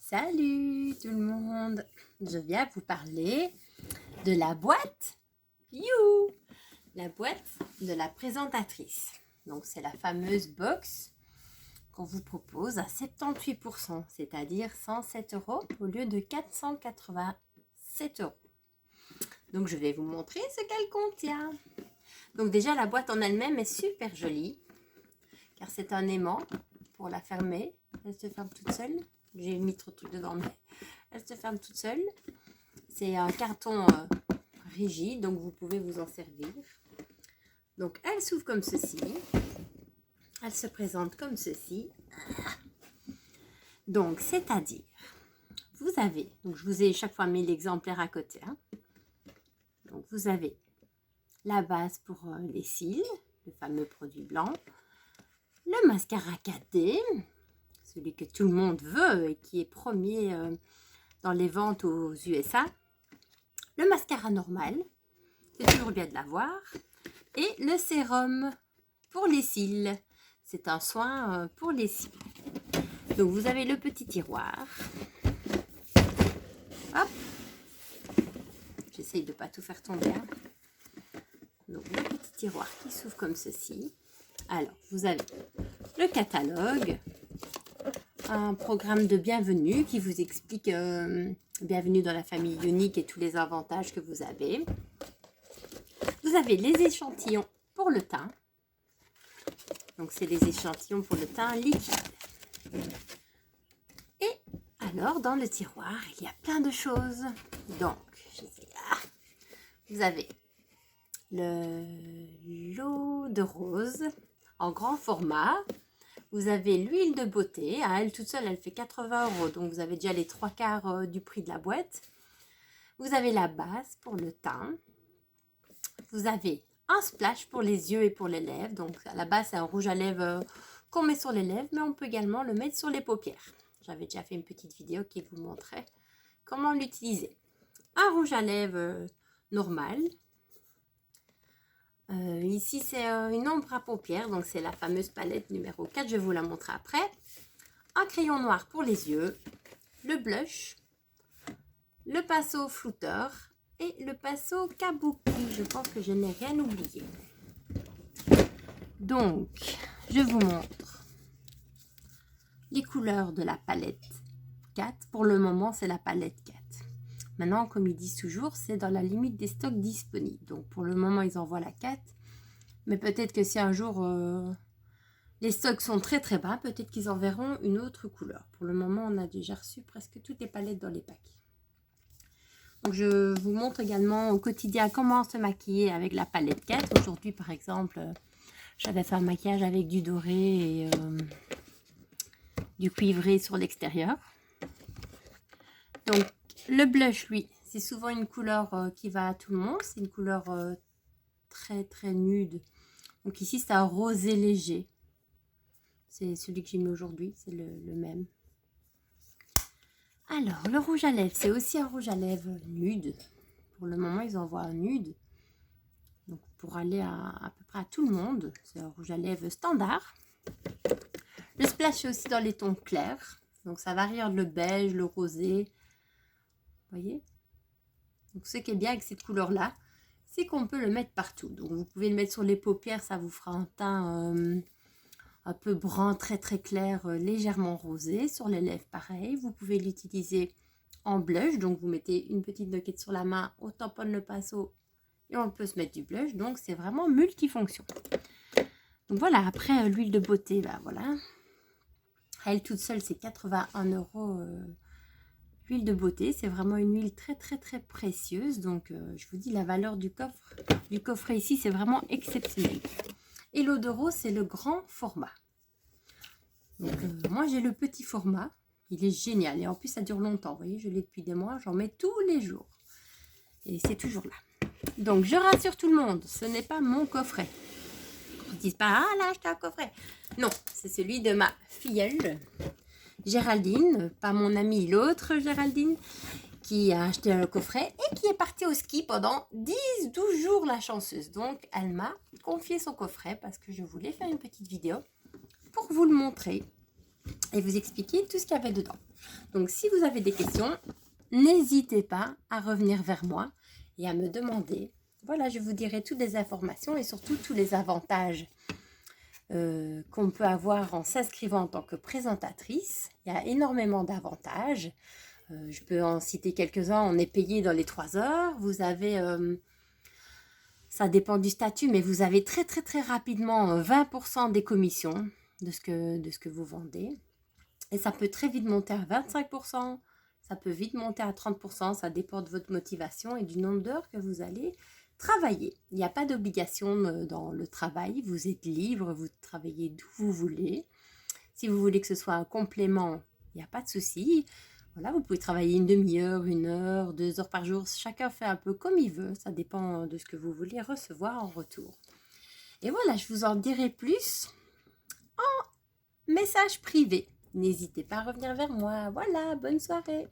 Salut tout le monde, je viens vous parler de la boîte, you, la boîte de la présentatrice. Donc c'est la fameuse box qu'on vous propose à 78%, c'est-à-dire 107 € au lieu de 487 €. Donc je vais vous montrer ce qu'elle contient. Donc déjà la boîte en elle-même est super jolie, car c'est un aimant pour la fermer, elle se ferme toute seule. J'ai mis trop de trucs dedans, mais elle se ferme toute seule. C'est un carton rigide, donc vous pouvez vous en servir. Donc elle s'ouvre comme ceci. Elle se présente comme ceci. Donc c'est-à-dire, vous avez, donc je vous ai chaque fois mis l'exemplaire à côté. Donc vous avez la base pour les cils, le fameux produit blanc, le mascara 4D, celui que tout le monde veut et qui est premier dans les ventes aux USA, le mascara normal, c'est toujours bien de l'avoir, et le sérum pour les cils, c'est un soin pour les cils. Donc vous avez le petit tiroir, hop, j'essaye de ne pas tout faire tomber, donc le petit tiroir qui s'ouvre comme ceci. Alors vous avez le catalogue, un programme de bienvenue qui vous explique bienvenue dans la famille Unique et tous les avantages que vous avez. Vous avez les échantillons pour le teint. Donc c'est les échantillons pour le teint liquide. Et alors dans le tiroir, il y a plein de choses. Donc, vous avez l'eau de rose en grand format. Vous avez l'huile de beauté, à elle toute seule elle fait 80 €, donc vous avez déjà les 3/4 du prix de la boîte. Vous avez la base pour le teint. Vous avez un splash pour les yeux et pour les lèvres, donc à la base c'est un rouge à lèvres qu'on met sur les lèvres, mais on peut également le mettre sur les paupières. J'avais déjà fait une petite vidéo qui vous montrait comment l'utiliser. Un rouge à lèvres normal. Ici c'est une ombre à paupières, donc c'est la fameuse palette numéro 4, je vais vous la montrer après. Un crayon noir pour les yeux, le blush, le pinceau flouteur et le pinceau kabuki. Je pense que je n'ai rien oublié. Donc je vous montre les couleurs de la palette 4. Pour le moment c'est la palette 4. Maintenant, comme ils disent toujours, c'est dans la limite des stocks disponibles. Donc, pour le moment, ils envoient la 4. Mais peut-être que si un jour, les stocks sont très très bas, peut-être qu'ils enverront une autre couleur. Pour le moment, on a déjà reçu presque toutes les palettes dans les packs. Donc, je vous montre également au quotidien comment se maquiller avec la palette 4. Aujourd'hui, par exemple, j'avais fait un maquillage avec du doré et du cuivré sur l'extérieur. Donc, le blush, lui, c'est souvent une couleur qui va à tout le monde. C'est une couleur très très nude. Donc ici, c'est un rosé léger. C'est celui que j'ai mis aujourd'hui, c'est le même. Alors, le rouge à lèvres, c'est aussi un rouge à lèvres nude. Pour le moment, ils envoient un nude. Donc, pour aller à peu près à tout le monde, c'est un rouge à lèvres standard. Le splash, c'est aussi dans les tons clairs. Donc, ça varie entre le beige, le rosé. Vous voyez? Donc ce qui est bien avec cette couleur là, c'est qu'on peut le mettre partout. Donc vous pouvez le mettre sur les paupières, ça vous fera un teint un peu brun, très très clair, légèrement rosé. Sur les lèvres pareil, vous pouvez l'utiliser en blush. Donc vous mettez une petite noquette sur la main, on tamponne le pinceau et on peut se mettre du blush. Donc c'est vraiment multifonction. Donc voilà, après l'huile de beauté, bah voilà. Elle toute seule c'est 81 €. L'huile de beauté, c'est vraiment une huile très très très précieuse. Donc je vous dis, la valeur du coffret ici, c'est vraiment exceptionnel. Et l'eau de rose, c'est le grand format. Donc moi j'ai le petit format, il est génial. Et en plus ça dure longtemps, vous voyez, je l'ai depuis des mois, j'en mets tous les jours. Et c'est toujours là. Donc je rassure tout le monde, ce n'est pas mon coffret. Ils ne disent pas, ah là, acheté un coffret. Non, c'est celui de ma filleule. Géraldine, pas mon amie, l'autre Géraldine, qui a acheté un coffret et qui est partie au ski pendant 10-12 jours, la chanceuse. Donc, elle m'a confié son coffret parce que je voulais faire une petite vidéo pour vous le montrer. et vous expliquer tout ce qu'il y avait dedans. Donc, si vous avez des questions, n'hésitez pas à revenir vers moi et à me demander. Voilà, je vous dirai toutes les informations et surtout tous les avantages qu'on peut avoir en s'inscrivant en tant que présentatrice. Il y a énormément d'avantages. Je peux en citer quelques-uns. On est payé dans les 3 heures. Vous avez, ça dépend du statut, mais vous avez très rapidement 20% des commissions de ce que vous vendez. Et ça peut très vite monter à 25%. Ça peut vite monter à 30%. Ça dépend de votre motivation et du nombre d'heures que vous allez travailler. Il n'y a pas d'obligation dans le travail. Vous êtes libre, vous travaillez d'où vous voulez. Si vous voulez que ce soit un complément, il n'y a pas de souci. Voilà, vous pouvez travailler une demi-heure, 1 heure, 2 heures par jour. Chacun fait un peu comme il veut. Ça dépend de ce que vous voulez recevoir en retour. Et voilà, je vous en dirai plus en message privé. N'hésitez pas à revenir vers moi. Voilà, bonne soirée.